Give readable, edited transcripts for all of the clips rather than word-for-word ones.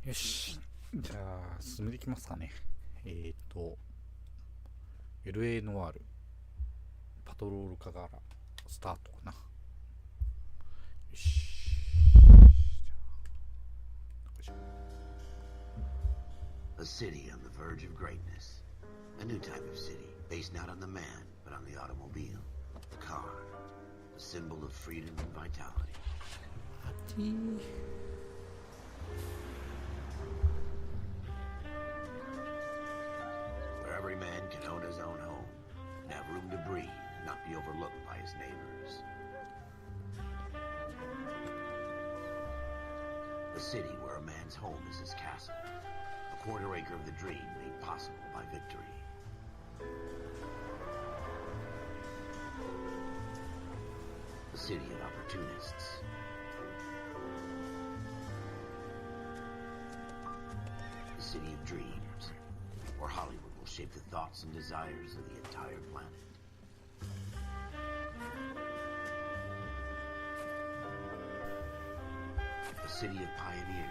よし、じゃあ進めていきますかね。L.A.ノワールパトロール課からスタートかな。よし。A city on the verge of greatness. A new type of city, based not on the man, but on the automobile. The car. A symbol of freedom and vitality. Where every man can own his own home, and have room to breathe, and not be overlooked by his neighbors. A city where a man's home is his castle. A quarter acre of the dream made possible by victory. A city of opportunists. A city of dreams, where Hollywood will shape the thoughts and desires of the entire planet. A city of pioneers.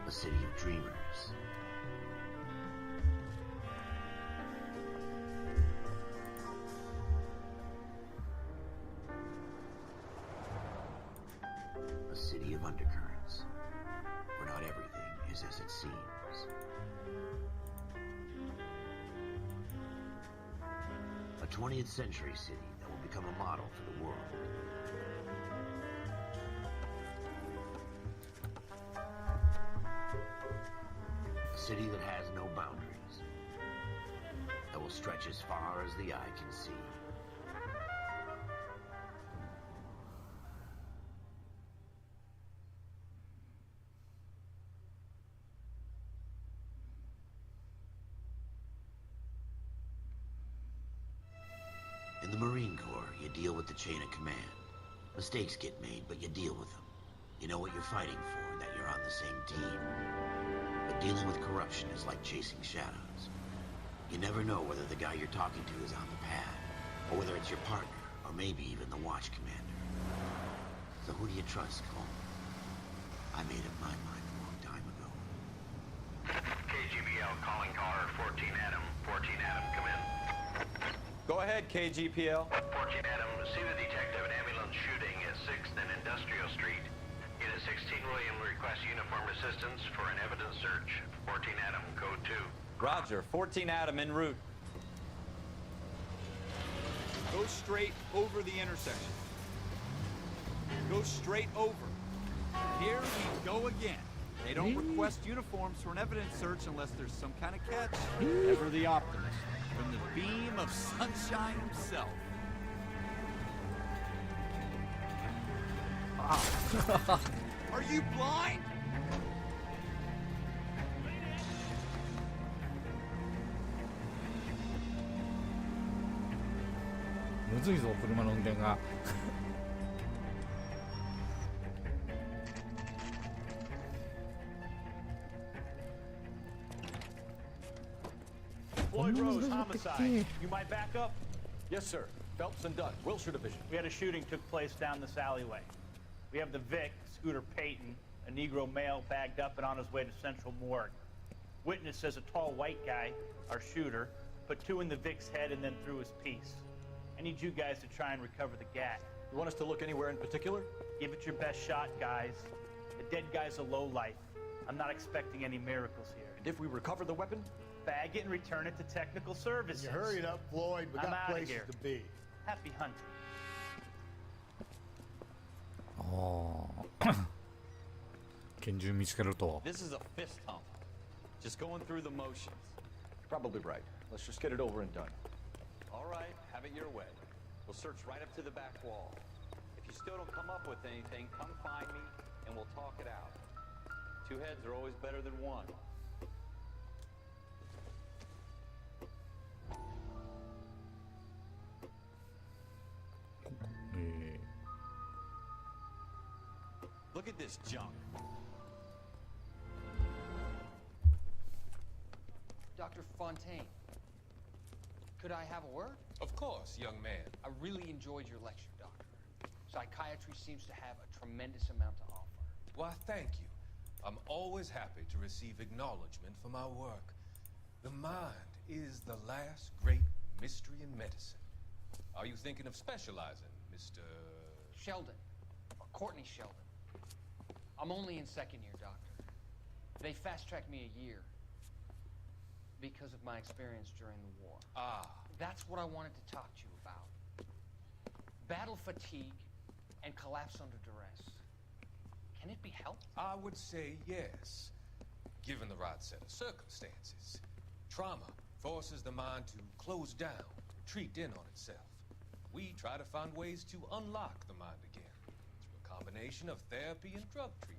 A city of dreamers. A city of undercurrents, where not everything is as it seems. A 20th century city that will become a model for the world. A city that has no boundaries, that will stretch as far as the eye can see. In the Marine Corps, you deal with the chain of command. Mistakes get made, but you deal with them. You know what you're fighting for, and that you're on the same team. But dealing with corruption is like chasing shadows. You never know whether the guy you're talking to is on the pad, or whether it's your partner, or maybe even the watch commander. So who do you trust, Cole? I made up my mind a long time ago. KGBL calling caller 14 Adam. 14 Adam, come in. Go ahead, KGPL. 14 Adam, see the detective, an ambulance shooting at 6th and Industrial Street. Unit 16 William requests uniform assistance for an evidence search. 14 Adam, code 2. Roger, 14 Adam en route. Go straight over the intersection. Go straight over. Here we go again. They don't request uniforms for an evidence search unless there's some kind of catch. Ever the optimist. From the beam of sunshine himself. Are you blind?むずいぞ車の運転が。Floyd Rose, homicide. You might back up? Yes, sir. Phelps and Dunn, Wilshire Division. We had a shooting took place down this alleyway. We have the Vic, Scooter Payton, a Negro male bagged up and on his way to Central Morgue. Witness says a tall white guy, our shooter, put 2 in the Vic's head and then threw his piece. I need you guys to try and recover the gat. You want us to look anywhere in particular? Give it your best shot, guys. The dead guy's a lowlife. I'm not expecting any miracles here. And if we recover the weapon? Bag it and return it to technical services. You hurry it up, Floyd. We I'm got outta places here. to be. Happy hunting. 拳銃見つけると。 This is a fist hump. Just going through the motions. Probably right. Let's just get it over and done. All right, have it your way. We'll search right up to the back wall. If you still don't come up with anything, come find me and we'll talk it out. 2 heads are always better than 1. Look at this junk. Dr. Fontaine, could I have a word? Of course, young man. I really enjoyed your lecture, Doctor. Psychiatry seems to have a tremendous amount to offer. Why, thank you. I'm always happy to receive acknowledgement for my work. The mind is the last great mystery in medicine. Are you thinking of specializing, Mr. Sheldon, or Courtney Sheldon. I'm only in second year, Doctor. They fast-tracked me a year because of my experience during the war. Ah. That's what I wanted to talk to you about. Battle fatigue and collapse under duress. Can it be helped? I would say yes, given the right set of circumstances. Trauma forces the mind to close down, retreat in on itself. We try to find ways to unlock the mind again through a combination of therapy and drug treatment.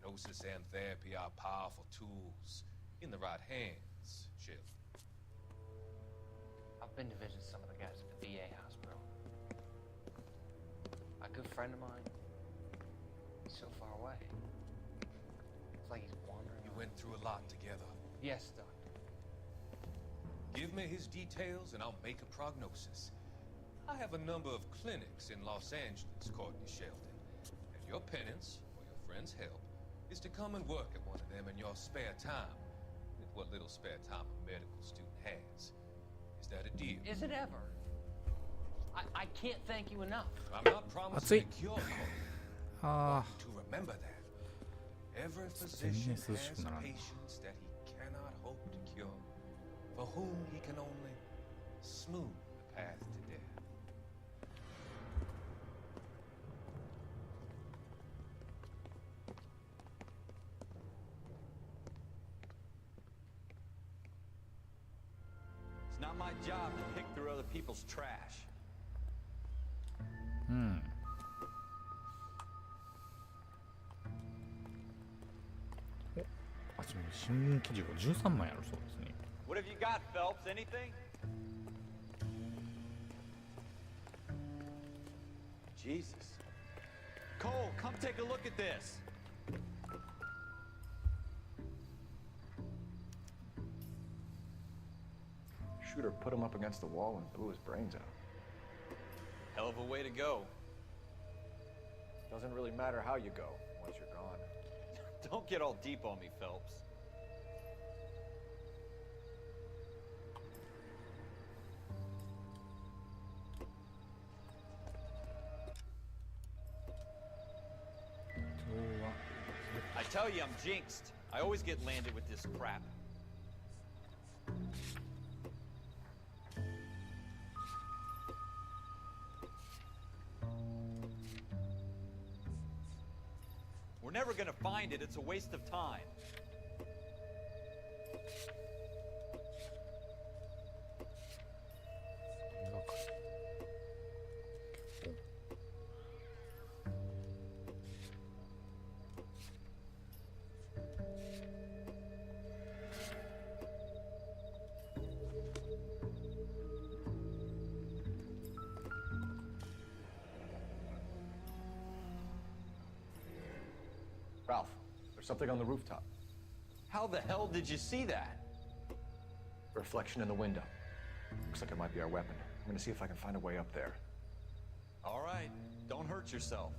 Hypnosis and therapy are powerful tools in the right hands, Sheldon. I've been to visit some of the guys at the VA hospital. A good friend of mine, he's so far away. It's like he's wandering. You went through a lot together. Yes, Doctor. Give me his details and I'll make a prognosis. I have a number of clinics in Los Angeles, Courtney Sheldon. And your penance, or your friend's help, is to come and work at one of them in your spare time. With what little spare time a medical student has. Is that a deal? Is it ever? I can't thank you enough. I'm not promising a cure, Courtney. あ To remember that. Every 全 physician 然涼し has くならんな patients that he cannot hope to cure, for whom he can only smooth the path to death. It's not my job to pick through other people's trash. うんあちなみに新聞記事が13枚あるそうですね What have you got, Phelps? Anything? Jesus. Cole, come take a look at this. Shooter put him up against the wall and blew his brains out. Hell of a way to go. Doesn't really matter how you go once you're gone. Don't get all deep on me, Phelps. I tell you, I'm jinxed. I always get landed with this crap. We're never gonna find it. It's a waste of time. Ralph, there's something on the rooftop. How the hell did you see that? Reflection in the window. Looks like it might be our weapon. I'm gonna see if I can find a way up there. All right, don't hurt yourself.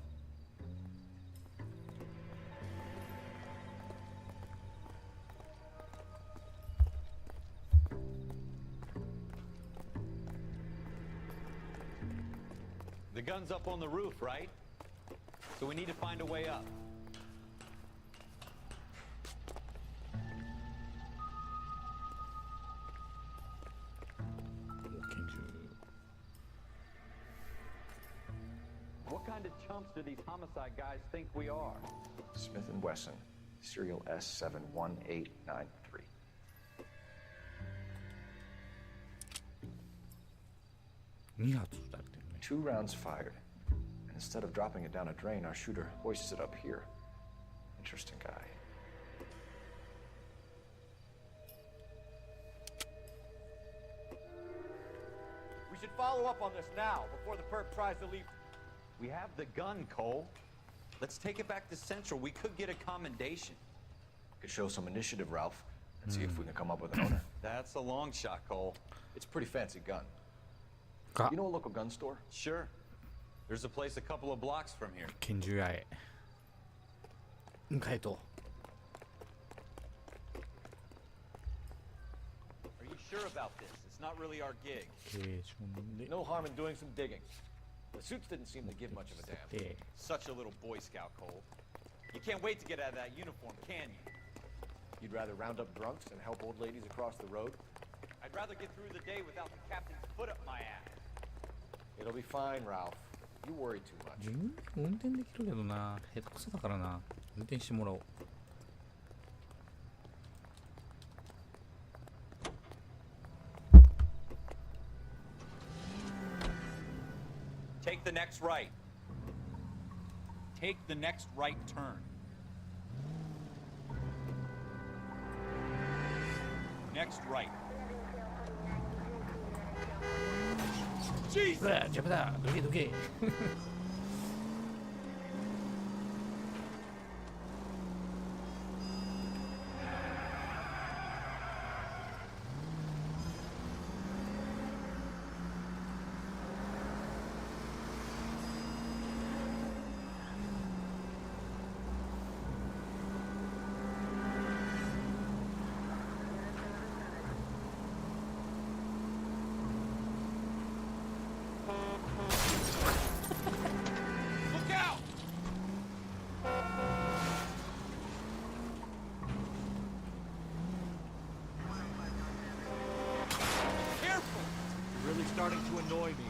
The gun's up on the roof, right? So we need to find a way up. What kind of chumps do these homicide guys think we are? Smith & Wesson, serial S71893. Two rounds fired. And instead of dropping it down a drain, our shooter hoists it up here. Interesting guy. We should follow up on this now, before the perp tries to leave. We have the gun, Cole. Let's take it back to Central. We could get a commendation. Could show some initiative, Ralph. and see if we can come up with an owner. That's a long shot, Cole. It's a pretty fancy gun. か You know a local gun store? Sure. There's a place a couple of blocks from here. 拳銃屋へ向かえと。 Are you sure about this? It's not really our gig. ロケーションで No harm in doing some digging. The suits didn't seem to give much of a damn. で Such a little Boy Scout, Cole. You can't wait to get out of that uniform, can you? You'd rather round up drunks and help old ladies across the road? I'd rather get through the day without the captain's foot up my ass. It'll be fine, Ralph. You worry too much. 自分運転できるけどな、下手くそだからな。運転してもらおう。 Take the next right. Take the next right turn. Next right. Jesus! うわ、ジャブだ、どけどけ。Look out! Careful! You're really starting to annoy me.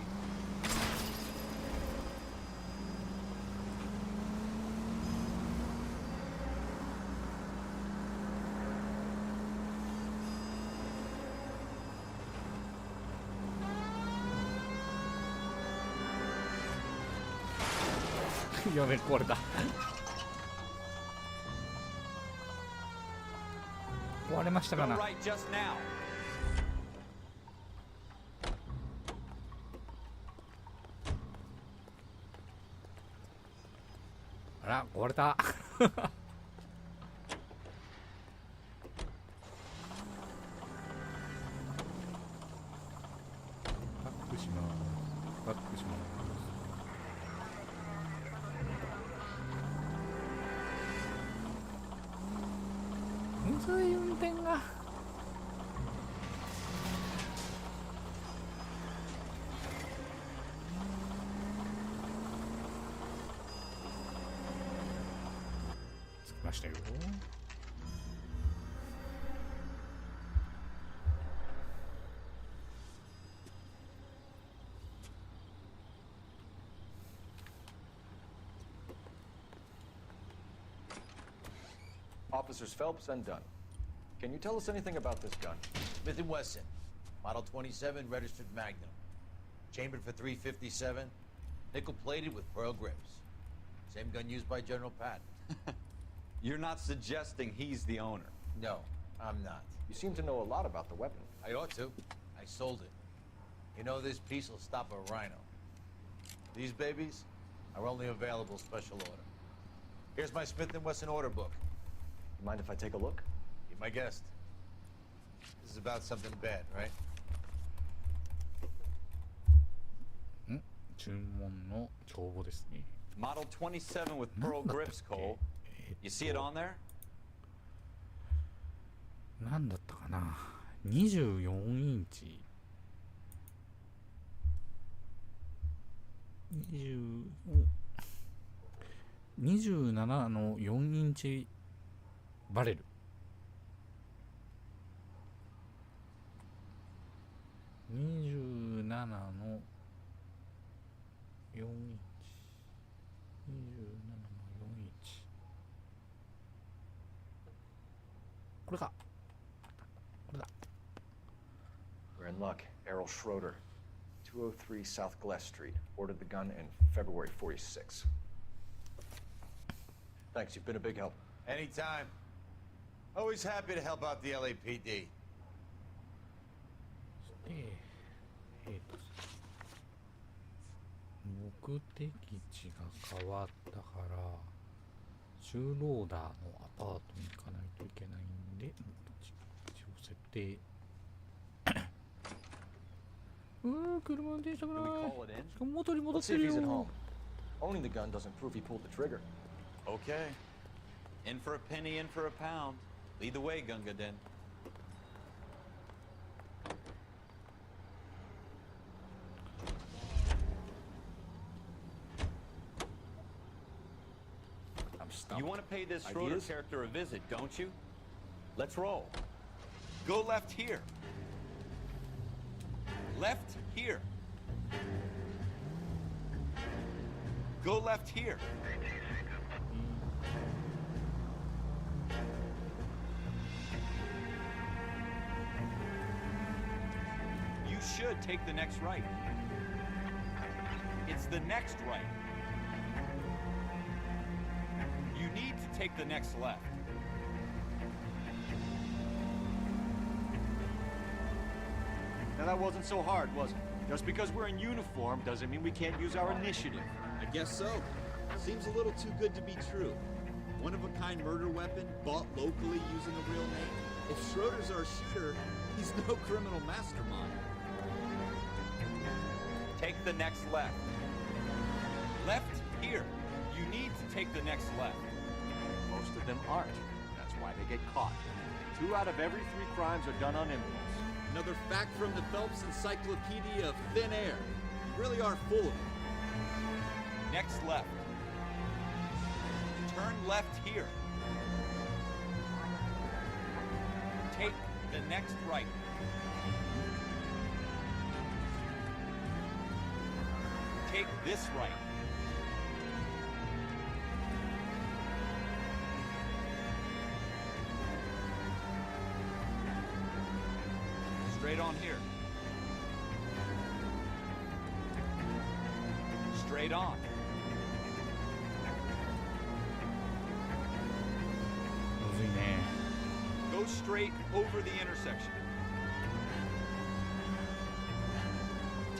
Io mi ricorda. Guardamasta Go kana. right just now. Ara, guarda. バックします。バックします。むずい運転が。着きましたよ。Officers Phelps and Dunn. Can you tell us anything about this gun? Smith & Wesson, Model 27, registered Magnum. Chambered for .357, nickel-plated with pearl grips. Same gun used by General Patton. You're not suggesting he's the owner. No, I'm not. You seem to know a lot about the weapon. I ought to. I sold it. You know, this piece will stop a rhino. These babies are only available special order. Here's my Smith & Wesson order book. You mind if I take a look? Be my guest. This is about something bad, right? 注文の帳簿ですね。 Model 27 with pearl grips, Cole. You see it on there? なんだったかな。24インチ。27の4インチバレル。27の4インチ。27の4インチ。これか。これだ。We're in luck. Errol Schroeder, 203 South Glass Street. Ordered the gun in February '46. Thanks, you've been a big help. Anytime. Always happy to help out the LAPD. で、目的地が変わったからシューローダーのアパートに行かないといけないんで、て車運転したくない。 Do we call it in? しかも元に戻っ Let's て see る if he's at よ home. Owning the gun doesn't prove he pulled the trigger. Okay. In for a penny, in for a pound. Lead the way, Gunga Din. I'm stumped. You want to pay this Schroeder Ideas? character a visit, don't you? Let's roll. Go left here. Left here. Go left here. You should take the next right. It's the next right. You need to take the next left. Now that wasn't so hard, was it? Just because we're in uniform doesn't mean we can't use our initiative. I guess so. Seems a little too good to be true. One-of-a-kind murder weapon bought locally using a real name. If Schroeder's our shooter, he's no criminal mastermind. Take the next left. Left here. You need to take the next left. Most of them aren't. That's why they get caught. 2 out of every 3 crimes are done on impulse. Another fact from the Phelps Encyclopedia of Thin Air. You really are full of it. Next left. Turn left here. Take the next right. Take this right. Straight on here. Straight on. Go straight over the intersection.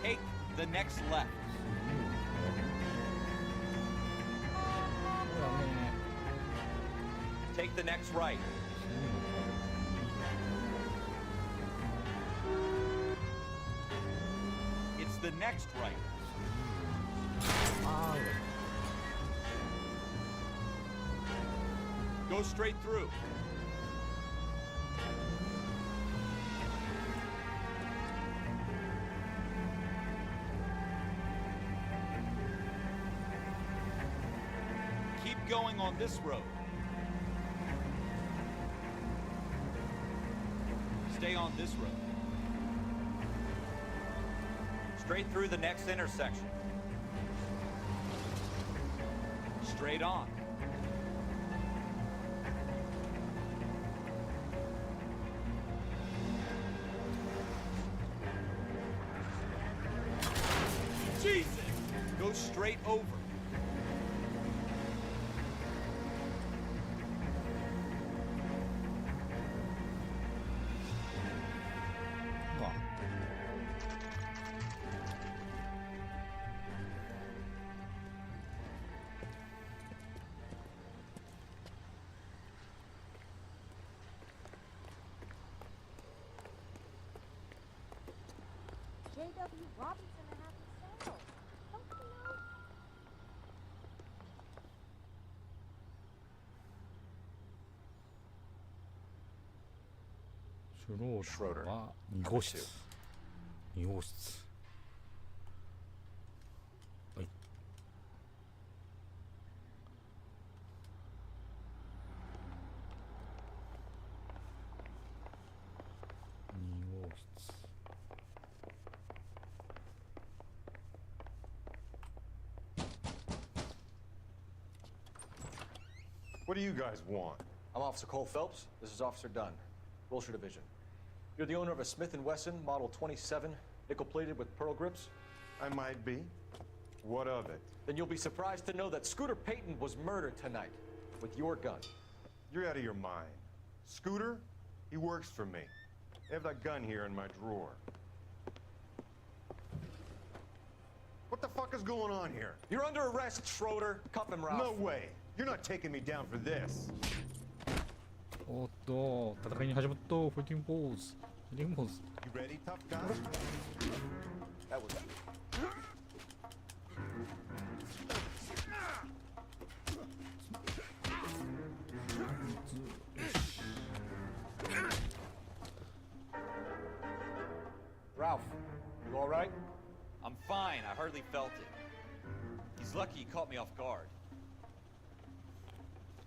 Take the next left. Take the next right. It's the next right. Go straight through. Keep going on this road. Stay on this road. Straight through the next intersection. Straight on. Jesus! Go straight over. J.W. Robinson and Happy Sales. Don't you know? Schroeder は2号室。2号室。はい。2号室。What do you guys want? I'm Officer Cole Phelps. This is Officer Dunn, Wilshire Division. You're the owner of a Smith & Wesson Model 27, nickel-plated with pearl grips? I might be. What of it? Then you'll be surprised to know that Scooter Payton was murdered tonight with your gun. You're out of your mind. Scooter? He works for me. I have that gun here in my drawer. What the fuck is going on here? You're under arrest, Schroeder. Cuff him, Ralph. No way. You're not taking me down for this. おっと戦いに始まった14ポーズ。14ポーズ。 You ready, tough guy? That was Ralph, you all right? I'm fine. I hardly felt it. He's lucky he caught me off guard.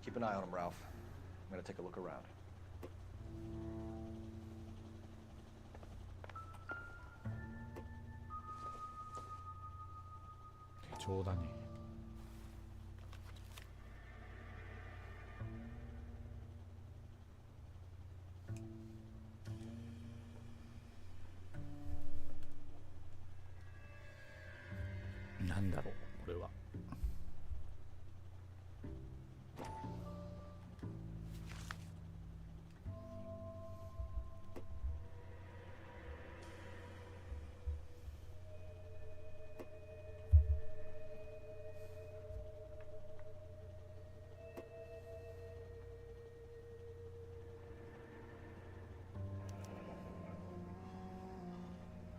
Keep an eye on him, Ralph. I'm gonna take a look around. 대조다니. 난다로, これは.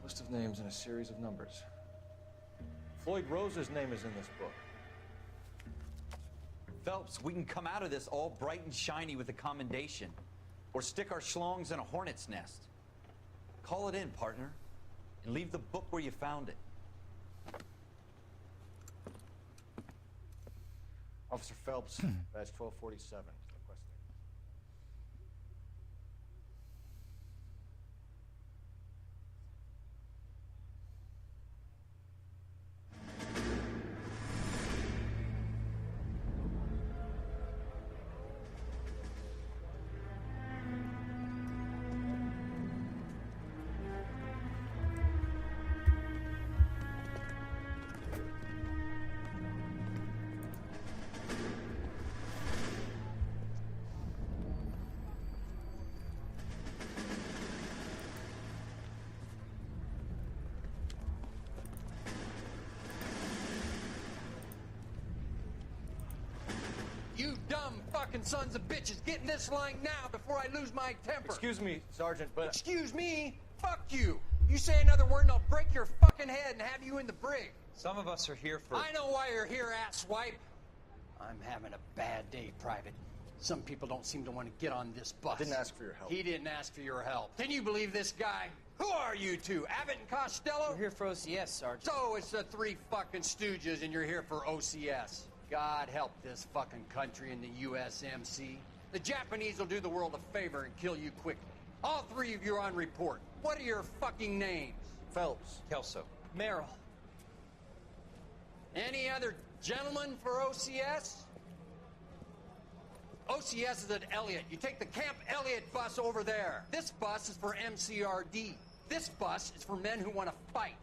List of names and a series of numbers. Floyd Rose's name is in this book. Phelps, we can come out of this all bright and shiny with a commendation. Or stick our schlongs in a hornet's nest. Call it in, partner. And leave the book where you found it. Officer Phelps, badge 1247. Requesting. You dumb fucking sons of bitches, get in this line now before I lose my temper. Excuse me, Sergeant, but... Excuse me? Fuck you. You say another word and I'll break your fucking head and have you in the brig. Some of us are here for... I know why you're here, asswipe. I'm having a bad day, Private. Some people don't seem to want to get on this bus. I didn't ask for your help. He didn't ask for your help. Can you believe this guy? Who are you two? Abbott and Costello? We're here for OCS, Sergeant. So it's the three fucking stooges and you're here for OCS. God help this fucking country and the USMC. The Japanese will do the world a favor and kill you quickly. All three of you are on report. What are your fucking names? Phelps. Kelso. Merrill. Any other gentlemen for OCS? OCS is at Elliott. You take the Camp Elliott bus over there. This bus is for MCRD. This bus is for men who want to fight.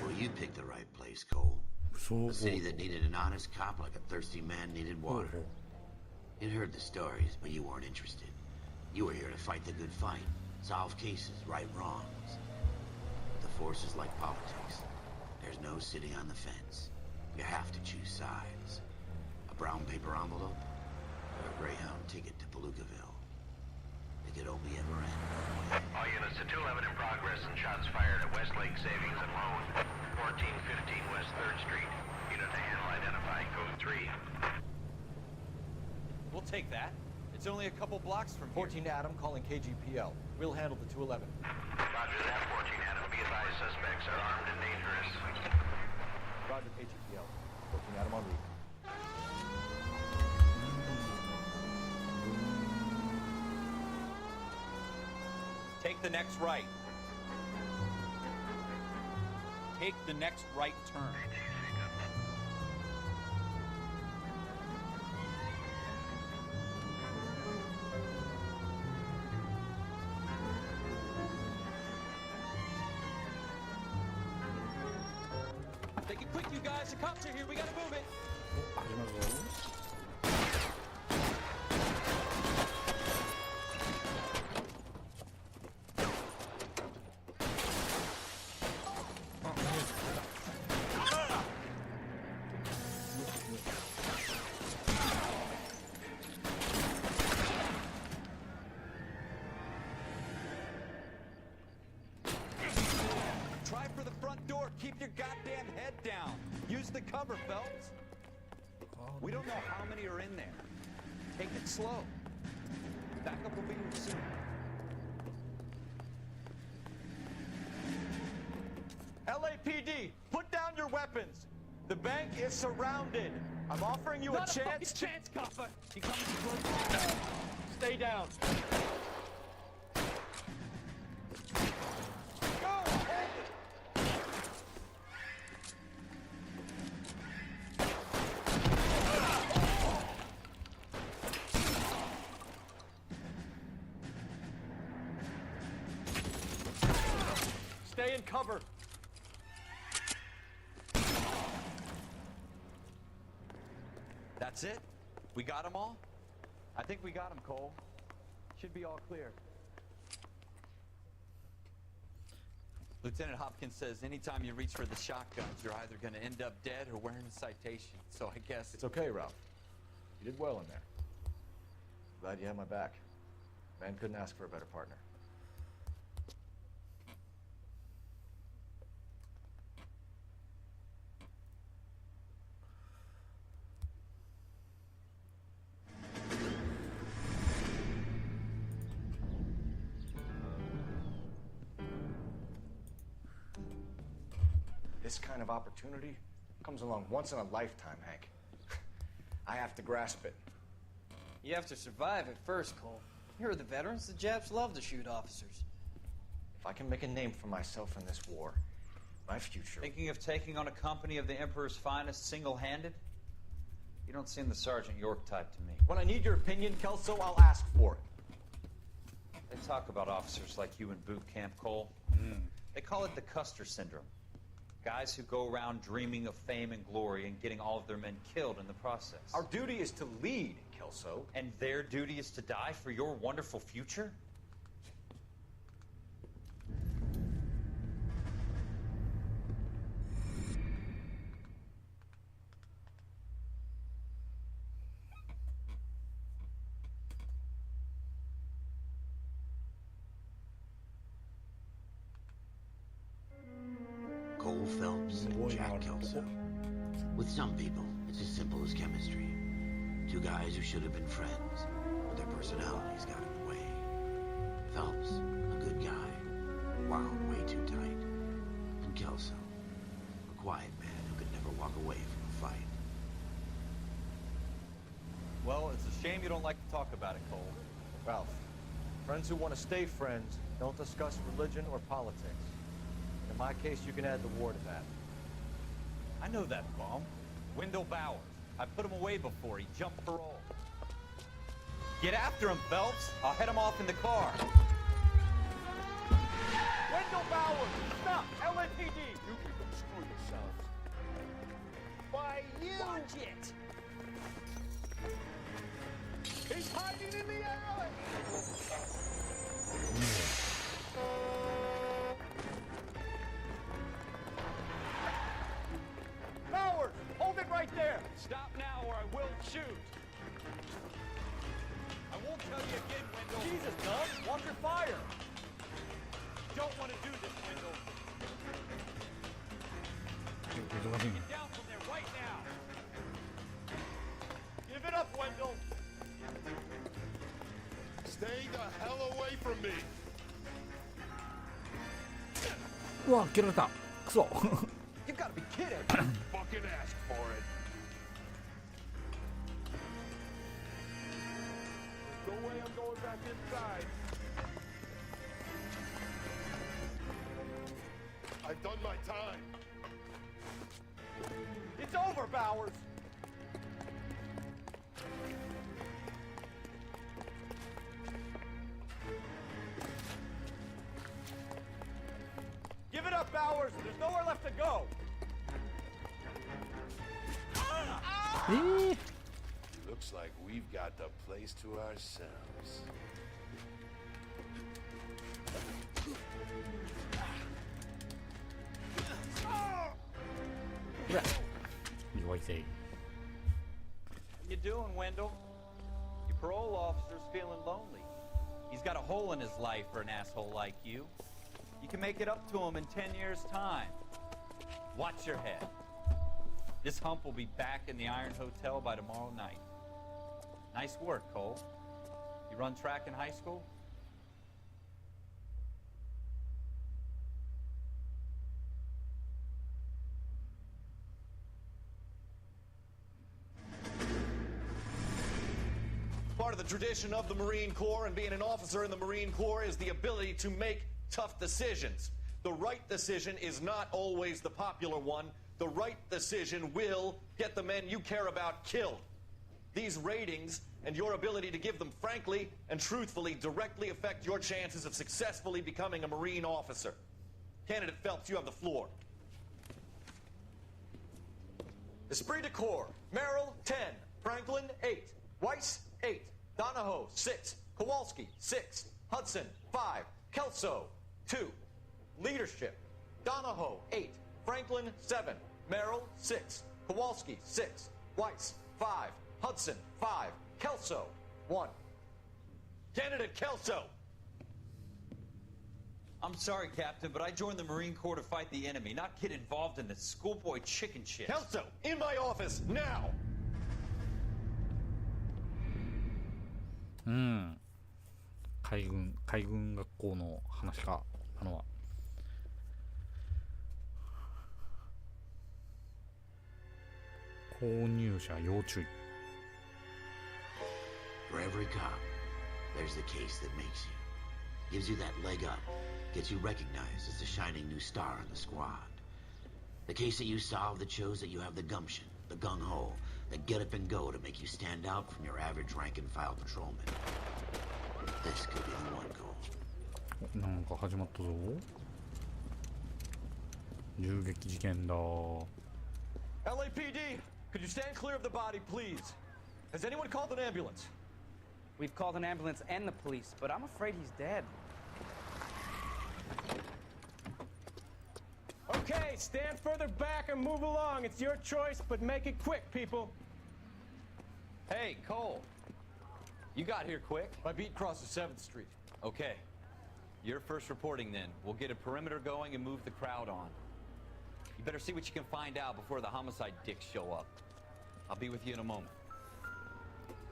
Well, you picked the right place, Cole. So A city that needed an honest cop like a thirsty man needed water. You'd heard the stories, but you weren't interested. You were here to fight the good fight, solve cases, right wrongs. But the force is like politics. There's no sitting on the fence. You have to choose sides. A brown paper envelope or a Greyhound ticket to Palookaville. It could only ever end. All units to 211 in progress and shots fired at Westlake Savings and Loan, 1415 West 3rd Street. Unit to handle identified, code 3. We'll take that. It's only a couple blocks from here. 14 Adam calling KGPL. We'll handle the 211. Roger that, 14 Adam. Be advised, suspects are armed and dangerous. Roger, KGPL. 14 Adam on route. Take the next right. Take the next right turn. Take it quick, you guys. guys, the cops are here. We gotta move it. お、始まるぞ。Try for the front door. Keep your goddamn head down. Use the cover, Phelps. We don't know how many are in there. Take it slow. Backup will be here soon. LAPD, put down your weapons. The bank is surrounded. I'm offering you a chance. Chance, copper. He comes close. Stay down. Go! Hold it. Stay in cover. That's it? We got them all? I think we got them, Cole. Should be all clear. Lieutenant Hopkins says anytime you reach for the shotguns, you're either going to end up dead or wearing a citation. So I guess It's okay, Ralph. You did well in there. Glad you had my back. Man couldn't ask for a better partner. This kind of opportunity comes along once in a lifetime, Hank. I have to grasp it. You have to survive it first, Cole. Here are the veterans. The Japs love to shoot officers. If I can make a name for myself in this war, my future... Thinking of taking on a company of the Emperor's finest single-handed? You don't seem the Sergeant York type to me. When I need your opinion, Kelso, I'll ask for it. They talk about officers like you in boot camp, Cole. They call it the Custer syndrome. Guys who go around dreaming of fame and glory and getting all of their men killed in the process. Our duty is to lead, Kelso. And their duty is to die for your wonderful future? Cole Phelps and Jack Kelso. With some people, it's as simple as chemistry. Two guys who should have been friends, but their personalities got in the way. Phelps, a good guy, wound way too tight. And Kelso, a quiet man who could never walk away from a fight. Well, it's a shame you don't like to talk about it, Cole. Ralph, friends who want to stay friends don't discuss religion or politics. In my case, you can add the war to that. I know that bum. Wendell Bowers. I put him away before. He jumped parole. Get after him, Phelps. I'll head him off in the car. Wendell Bowers! Stop! LAPD! You can go screw yourself. Why, you... Watch it! He's hiding in the alley! Bowers! Hold it right there! Stop now or I will shoot! I won't tell you again, Wendell. Jesus, Doug! Watch your fire! Don't want to do this, Wendell. Get down from there right now! Give it up, Wendell! Stay the hell away from me! うわ、切られた。クソ。 You gotta be kidding! Fucking ask for it! No way I'm going back inside. I've done my time. It's over, Bowers! Give it up, Bowers! There's nowhere left to go! Looks like we've got the place to ourselves. 弱いぜ。 How you doing, Wendell? Your parole officer's feeling lonely. He's got a hole in his life for an asshole like you. You can make it up to him in 10 years' time. Watch your head. This hump will be back in the Iron Hotel by tomorrow night. Nice work, Cole. You run track in high school? Part of the tradition of the Marine Corps and being an officer in the Marine Corps is the ability to make tough decisions. The right decision is not always the popular one. The right decision will get the men you care about killed. These ratings and your ability to give them frankly and truthfully directly affect your chances of successfully becoming a Marine officer. Candidate Phelps, you have the floor. Esprit de Corps, Merrill, 10. Franklin, 8. Weiss, 8. Donahoe, 6. Kowalski, 6. Hudson, 5. Kelso, 2. Leadership, Donahoe, 8. Franklin, 7. Merrill, 6. Kowalski, 6. Weiss, 5. Hudson, 5. Kelso, 1. Candidate Kelso! I'm sorry, Captain, but I joined the Marine Corps to fight the enemy, not get involved in this schoolboy chicken shit. Kelso, in my office, now! 海軍学校の話か、今のは。購入者要注意。For every cop, there's the case that makes you. Gives you that leg up. Gets you recognized as the shining new star in the squad. The case that you solve that shows that you have the gumption, the gung-ho, the get up and go to make you stand out from your average rank-and-file patrolman. This could be the one goal. なんか始まったぞ。銃撃事件だ。 LAPD, could you stand clear of the body, please? Has anyone called an ambulance? We've called an ambulance and the police, but I'm afraid he's dead. Okay, stand further back and move along. It's your choice, but make it quick, people. Hey, Cole. You got here quick. My beat crosses 7th Street. Okay. You're first reporting then. We'll get a perimeter going and move the crowd on. You better see what you can find out before the homicide dicks show up. I'll be with you in a moment.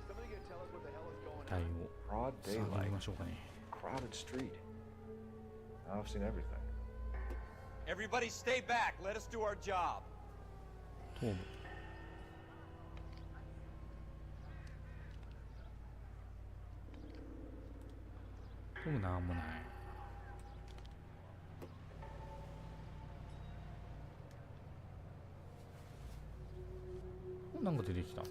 Somebody gonna tell us what the hell is going 対 on? 応 Broad さあ daylight. 行きましょうかね。 Crowded street. Now I've seen everything. Everybody stay back. Let us do our job. 頭部。頭部なんもない。なんか出てきた。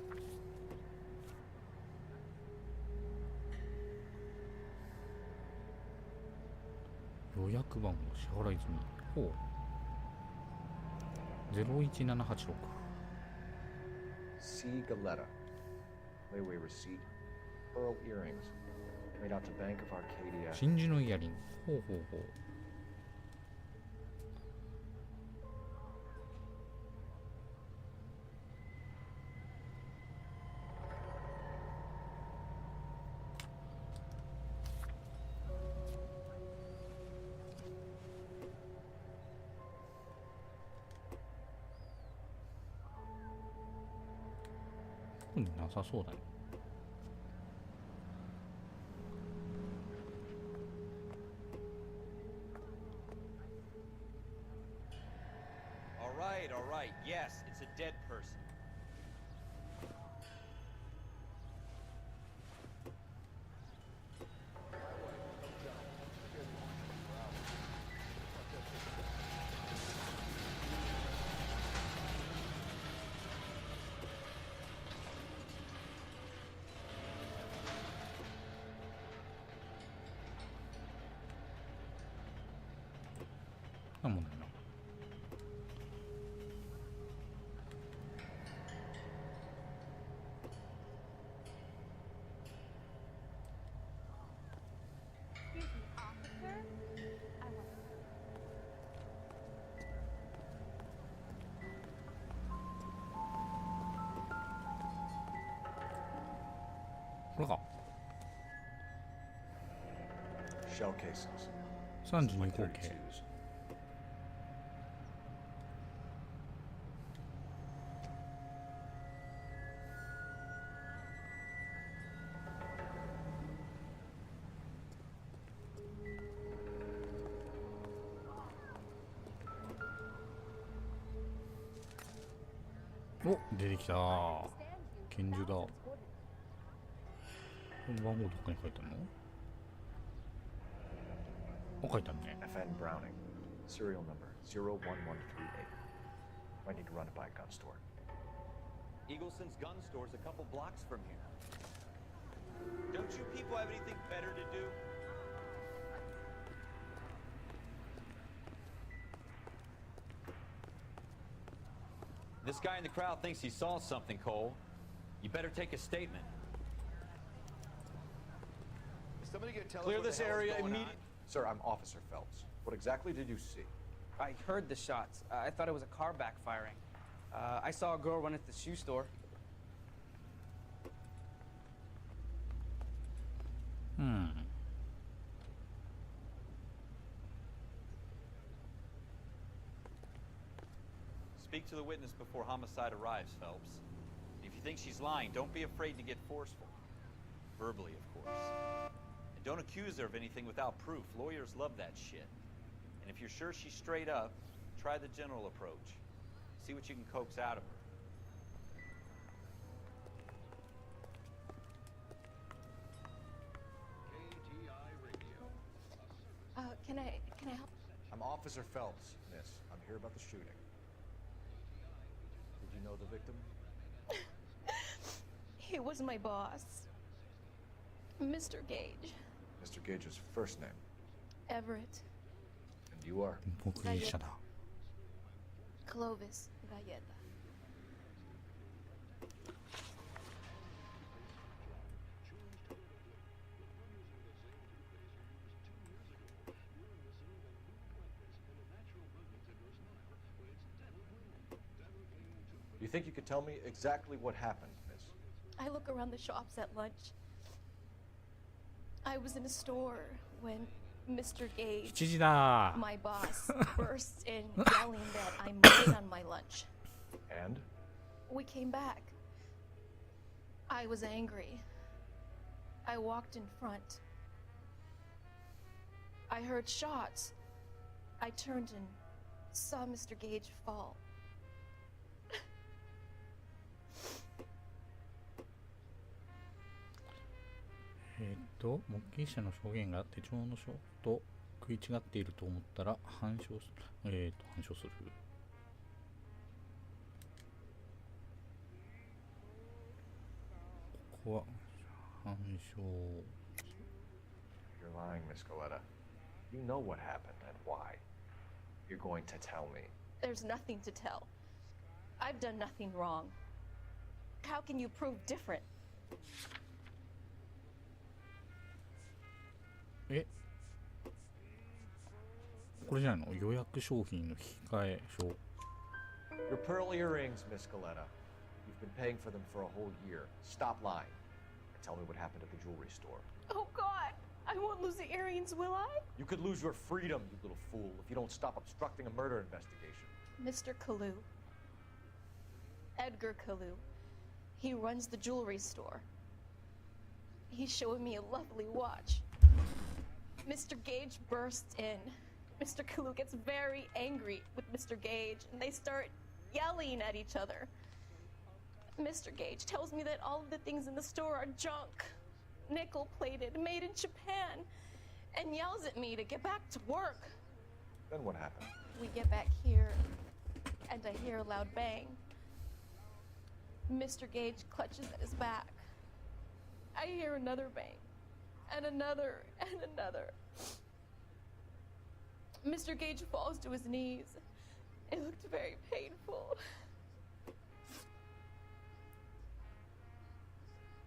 予約番号支払い済み。ほう。01786。C. Galetta. Layaway receipt. Pearl earrings. Made out to Bank of Arcadia. 真珠のイヤリング。ほうほうほう。なさそうだね。All right. Yes, it's a dead person. これか。 Shell casings. 32口径。お、出てきた。拳銃だ。この番号どっかに書いてあるの？あ、書いてあるね。 FN Browning. Serial number 01138. Might need to run it by a gun store. Eagleson's gun store's a couple blocks from here. Don't you people have anything better to do? This guy in the crowd thinks he saw something, Cole. You better take a statement. Somebody gonna tell Clear us what this the hell is area going on? immediately. Sir, I'm Officer Phelps. What exactly did you see? I heard the shots. I thought it was a car backfiring. I saw a girl run into the shoe store. Speak to the witness before homicide arrives, Phelps. If you think she's lying, don't be afraid to get forceful. Verbally, of course. And don't accuse her of anything without proof. Lawyers love that shit. And if you're sure she's straight up, try the general approach. See what you can coax out of her. Can I help? I'm Officer Phelps, miss. I'm here about the shooting. Did you know the victim? He was my boss, Mr. Gage. Mr. Gage's first name. Everett. And you are? 目撃者だ。 Clovis Galleta. You think you could tell me exactly what happened, miss? I look around the shops at lunch. I was in a store when Mr. Gage, 7時だ。 my boss, burst in yelling that I'm late on my lunch. And? We came back. I was angry. I walked in front. I heard shots. I turned and saw Mr. Gage fall. 目撃者の証言が手帳の書と食い違っていると思ったら反証する。反証する。ここは反証。You're lying, Miss Galletta. You know what happened and why. You're going to tell me. There's nothing to tell. I've done nothing wrong. How can you prove different? これじゃないの？予約商品の控え書。 Your pearl earrings, Miss Galletta. You've been paying for them for a whole year. Stop lying and tell me what happened at the jewelry store. Oh God, I won't lose the earrings, will I? You could lose your freedom, you little fool, if you don't stop obstructing a murder investigation. Mr. Kalu. Edgar Kalu. He runs the jewelry store. He's showing me a lovely watch. Mr. Gage bursts in. Mr. Kalu gets very angry with Mr. Gage, and they start yelling at each other. Mr. Gage tells me that all of the things in the store are junk, nickel-plated, made in Japan, and yells at me to get back to work. Then what happened? We get back here, and I hear a loud bang. Mr. Gage clutches at his back. I hear another bang, and another, and another. Mr. Gage falls to his knees. It looked very painful.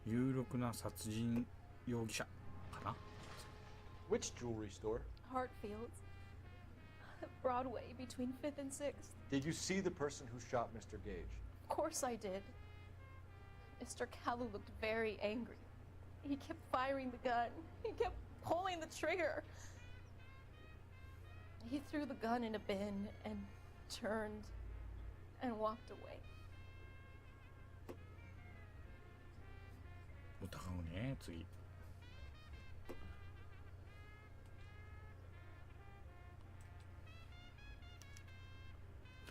有力な殺人容疑者かな？ Which jewelry store? Hartfield's. Broadway between 5th and 6th. Did you see the person who shot Mr. Gage? Of course I did. Mr. Kalu looked very angry. He kept firing the gun. He kept pulling the trigger. He threw the gun in a bin and turned and walked away. 疑うね、次。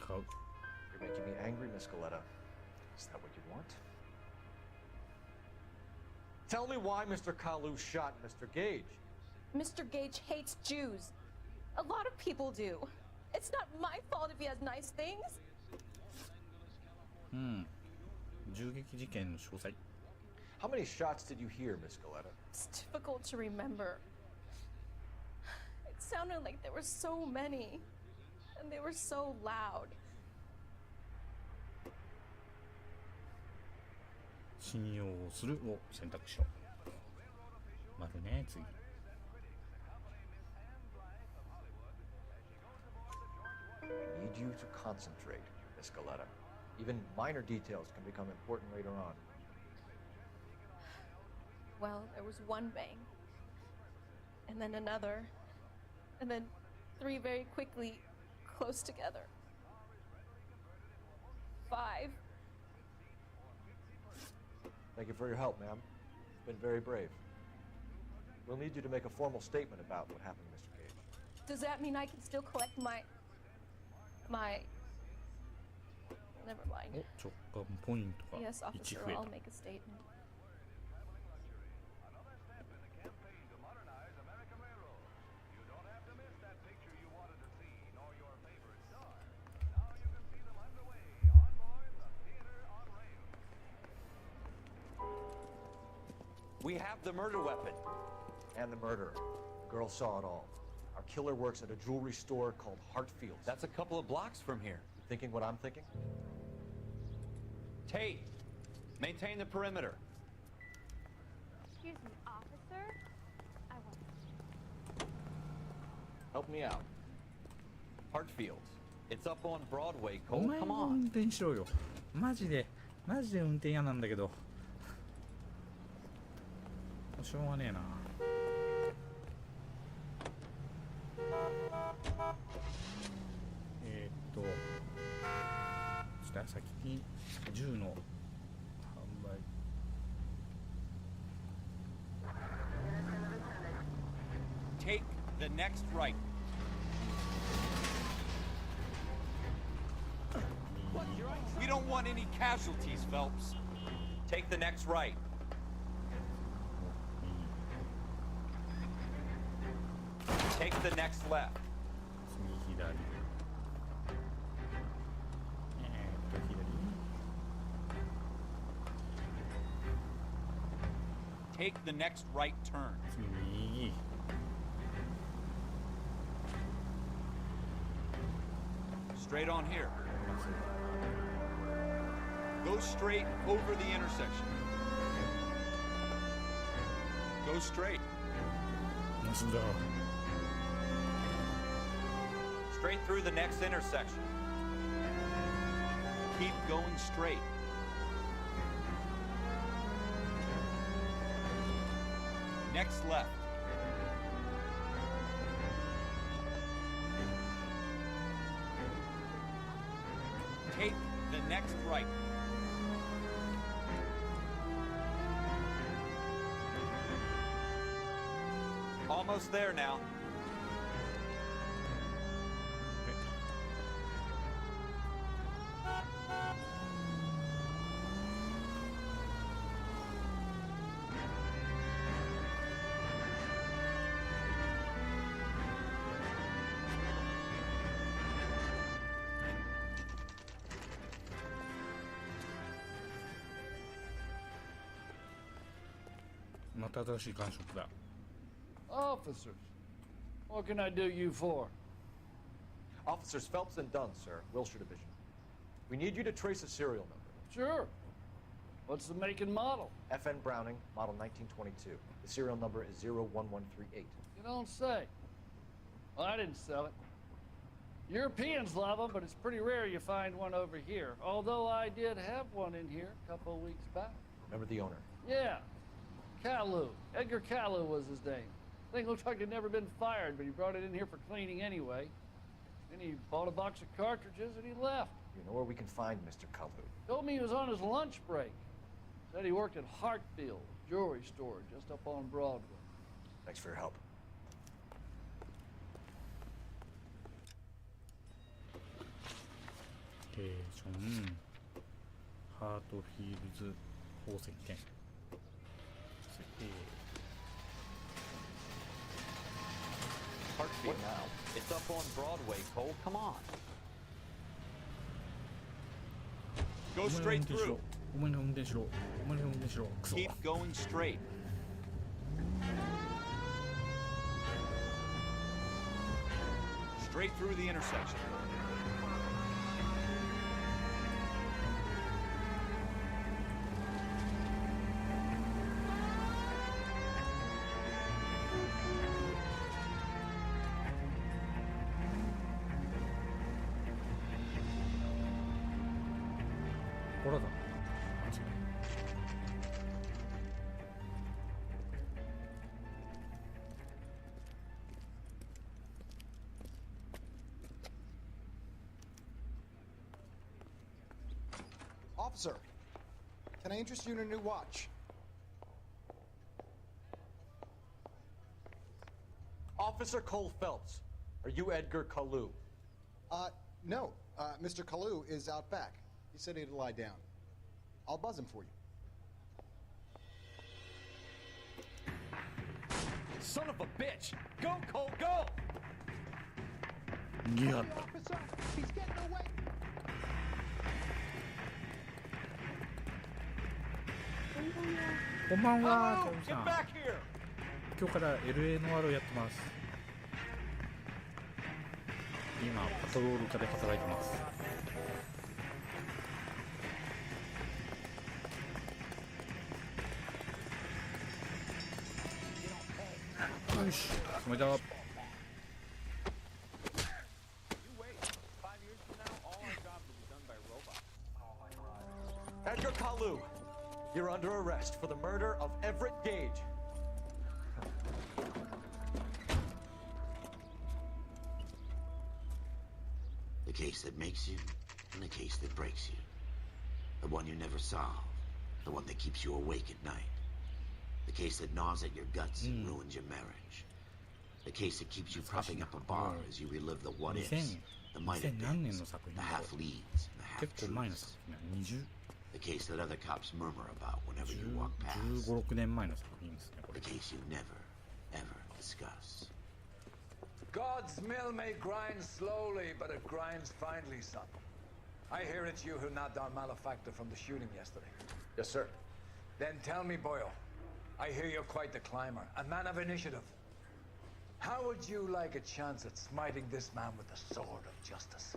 You're making me angry, Miss Galetta. Is that what you want? Tell me why Mr. Kalu shot Mr. Gage. Mr. Gage hates Jews. A lot of people do. It's not my fault if he has nice things. 銃撃事件の詳細。How many shots did you hear, Miss Galetta? It's difficult to remember. It sounded like there were so many, and they were so loud. 信用するを選択しろ。丸ね、次。I need you to concentrate, Miss Galetta. Even minor details can become important later on. Well, there was one bang, and then another, and then three very quickly, close together. 5. Thank you for your help, ma'am. You've been very brave. We'll need you to make a formal statement about what happened to Mr. Gage. Does that mean I can still collect my... Never mind. 直感ポイントが Yes, 1 officer, 増えた。 I'll make a statement. We have the murder weapon. And the murderer. The girl saw it all. Our killer works at a jewelry store called Hartfield's. That's a couple of blocks from here. You thinking what I'm thinking? Tate, maintain the perimeter. Excuse me, officer? I want... Help me out. Hartfield's. It's up on Broadway, お Cole. 前 Come も on. 運転しろよ。マジで運転嫌なんだけど。しょうがねえな。じゃあ先に銃の販売。Take the next right. We don't want any casualties, Phelps. Take the next right. Take the next left. 次左。左。Take the next right turn. 次右。Straight on here. Go straight over the intersection. Go straight. マスだ。Straight through the next intersection. Keep going straight. Next left. Take the next right. Almost there now.また新しい感触だ。Officers, what can I do you for? Officers Phelps and Dunn, sir, Wilshire Division. We need you to trace a serial number. Sure. What's the make and model? FN Browning, model 1922. The serial number is 01138. You don't say. Well, I didn't sell it. Europeans love them, but it's pretty rare you find one over here. Although I did have one in here a couple of weeks back. Remember the owner? Yeah. Kalu. Edgar Kalu was his name. Thing looked like he'd never been fired, but he brought it in here for cleaning anyway. Then he bought a box of cartridges and he left. You know where we can find Mr. Kalu? Told me he was on his lunch break. Said he worked at Hartfield, jewelry store just up on Broadway. Thanks for your help. 하트필드宝石店 Hartfield now. It's up on Broadway, Cole. Come on. Go straight through. Keep going straight. Straight through the intersection. Officer, can I interest you in a new watch? Officer Cole Phelps, are you Edgar Kalu? No. Mr. Kalu is out back. He said he'd lie down. I'll buzz him for you. Son of a bitch! Go, Cole, go! Yeah. Officer, he's getting away. こんばんは、トム Get さん。 back here! 今日から L.A.ノワールをやってます。今、パトロール課で働いてます。よし、止めた。Edgar Kalu, you're under arrest for the murder of Everett Gage. The case that makes you, and the case that breaks you. The one you never solve. The one that keeps you awake at night. The case that gnaws at your guts and ruins your marriage. The case that keeps you propping up a bar as you relive the what-ifs, the might-have-beens, the half-leads, and the half-truths. The case that other cops murmur about whenever you walk past. 15、16年前の作品ですね、これ。 The case you never, ever discuss. God's mill may grind slowly, but it grinds finely, son. I hear it's you who knocked down Malefactor from the shooting yesterday. Yes, sir. Then tell me, Boyle, I hear you're quite the climber, a man of initiative. How would you like a chance at smiting this man with the sword of justice?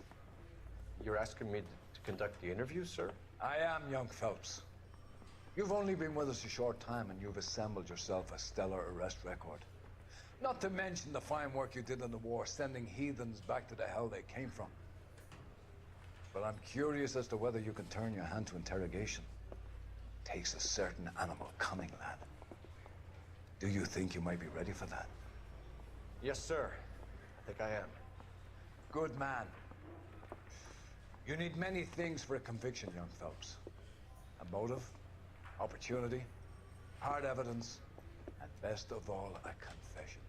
You're asking me to conduct the interview, sir? I am, young Phelps. You've only been with us a short time, and you've assembled yourself a stellar arrest record. Not to mention the fine work you did in the war, sending heathens back to the hell they came from. But I'm curious as to whether you can turn your hand to interrogation. Takes a certain animal cunning, lad. Do you think you might be ready for that? Yes, sir. I think I am. Good man. You need many things for a conviction, young Phelps. A motive, opportunity, hard evidence, and best of all, a confession.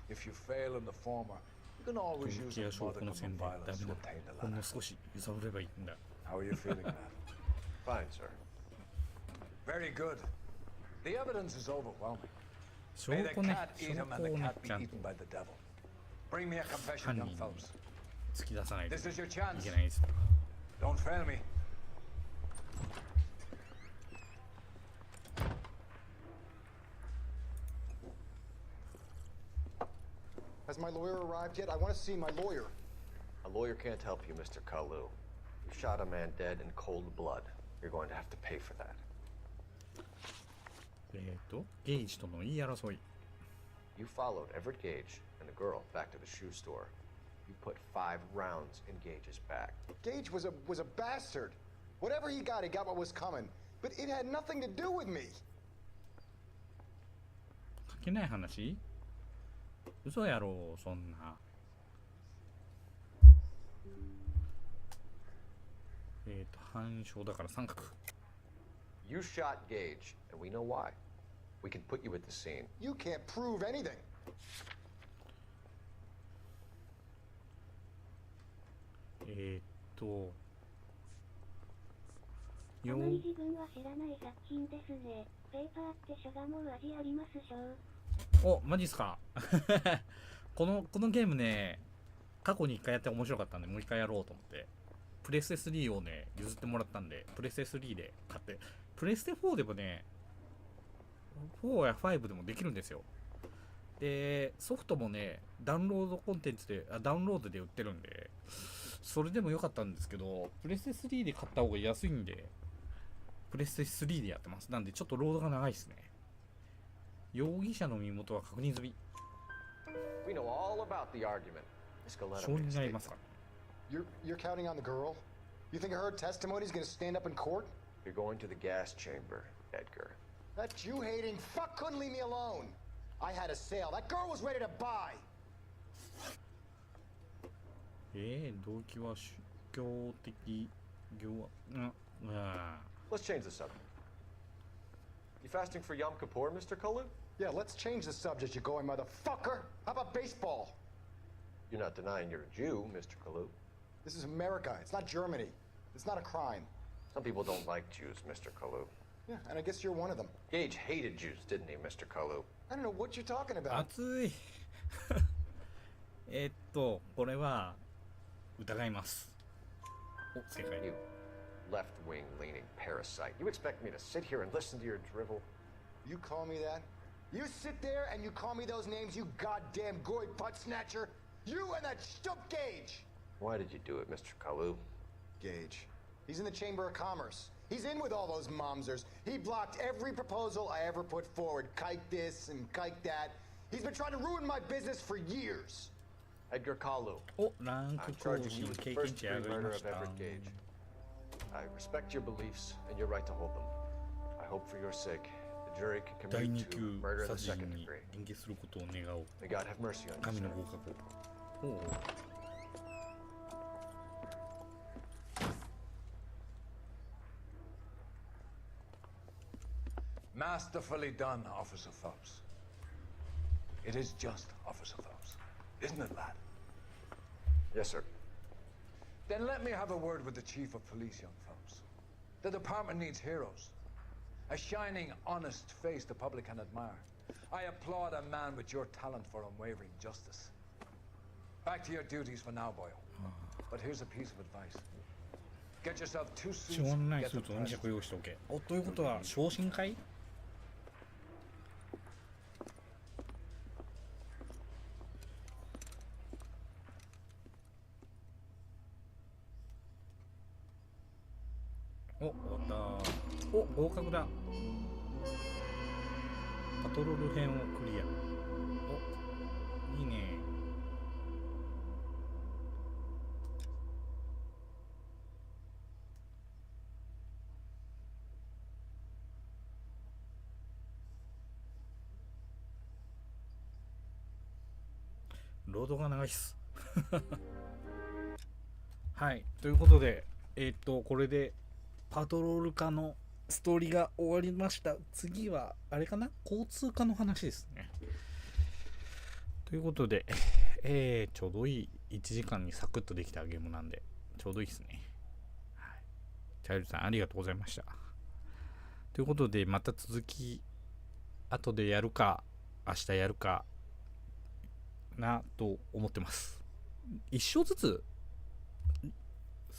If you fail in the former, you can always use a modicum of violence to obtain the latter. How are you feeling, lad? Fine, sir. Very good. The evidence is overwhelming. May the cat eat him and the cat be eaten by the devil. Bring me a confession, young Phelps. This is your chance. Don't fail me. Has my lawyer arrived yet? I want to see my lawyer. A lawyer can't help you, Mr. Kalu. You shot a man dead in cold blood. You're going to have to pay for that. ゲイジとの言い争い。 You followed Everett Gage and the girl back to the shoe store. You put 5 rounds in Gage's back. Gage was a bastard. Whatever he got what was coming. But it had nothing to do with me. けない話？嘘やろ、そんな。反証だから三角。You shot Gage, and we know why. We can put you at the scene. You can't prove anything. あまり自分は知らない作品ですね。ペーパーって書がもう味ありますしょ。お、マジっすか。このゲームね、過去に1回やって面白かったんで、もう1回やろうと思って、プレステ3をね、譲ってもらったんで、プレステ3で買って、プレステ4でもね、4や5でもできるんですよ。で、ソフトもね、ダウンロードコンテンツで、ダウンロードで売ってるんで、それでも良かったんですけど、プレステ3で買った方が安いんで、プレステ3でやってます。なんでちょっとロードが長いですね。容疑者の身元は確認済み。証人がいますか？ You're counting on the girl? You think her testimony is going to stand up in court? You're going to the gas chamber, Edgar. That Jew-hating fuck couldn't leave me alone. I had a sale. That girl was ready to buy. 動機は宗教的Let's change the subject. You fasting for Yom Kippur, Mr. Kalu? Yeah, let's change the subject, you going motherfucker. How about baseball? You're not denying you're a Jew, Mr. Kalu. This is America. It's not Germany. It's not a crime. Some people don't like Jews, Mr. Kalu. Yeah, and I guess you're one of them. Gage hated Jews, didn't he, Mr. Kalu? I don't know what you're talking about. 熱い。これは疑います。お、正解。You left-wing leaning parasite. You expect me to sit here and listen to your drivel? You call me that? You sit there and you call me those names, you goddamn goy butt snatcher? You and that stup Gage! Why did you do it, Mr. Kalu? Gage. He's in the Chamber of Commerce. He's in with all those momsers. He blocked every proposal I ever put forward. Kike this and kike that. He's been trying to ruin my business for years. Edgar Kalu. I'm charging you with the first-degree murder of Everett Gage. I respect your beliefs and your right to hold them. I hope for your sake the jury can commit to murder in the second degree. May God have mercy on you, sir. Masterfully done, Officer Phelps. It is just Officer Phelps, isn't it, lad? Yes, sir. Then let me have a word with the Chief of Police, young Phelps. The department needs heroes. A shining, honest face the public can admire. I applaud a man with your talent for unwavering justice. Back to your duties for now, boyo. But here's a piece of advice. Get yourself 2 suits. 指紋のないスーツを2着用しておけ。お、ということは昇進会？お、終わった。お、合格だ。パトロール編をクリア。お、いいね。ロードが長いっす。はい、ということで、これでパトロール課のストーリーが終わりました。次はあれかな、交通課の話ですね。ということで、ちょうどいい1時間にサクッとできたゲームなんでちょうどいいですね。はい、チャイルドさんありがとうございました。ということでまた続き後でやるか明日やるかなと思ってます。一生ずつ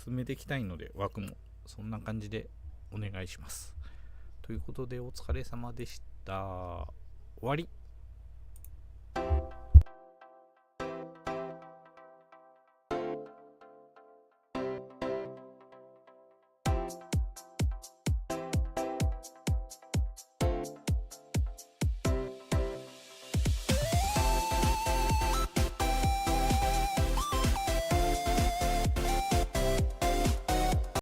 進めていきたいので枠もそんな感じでお願いします。ということでお疲れ様でした。終わり。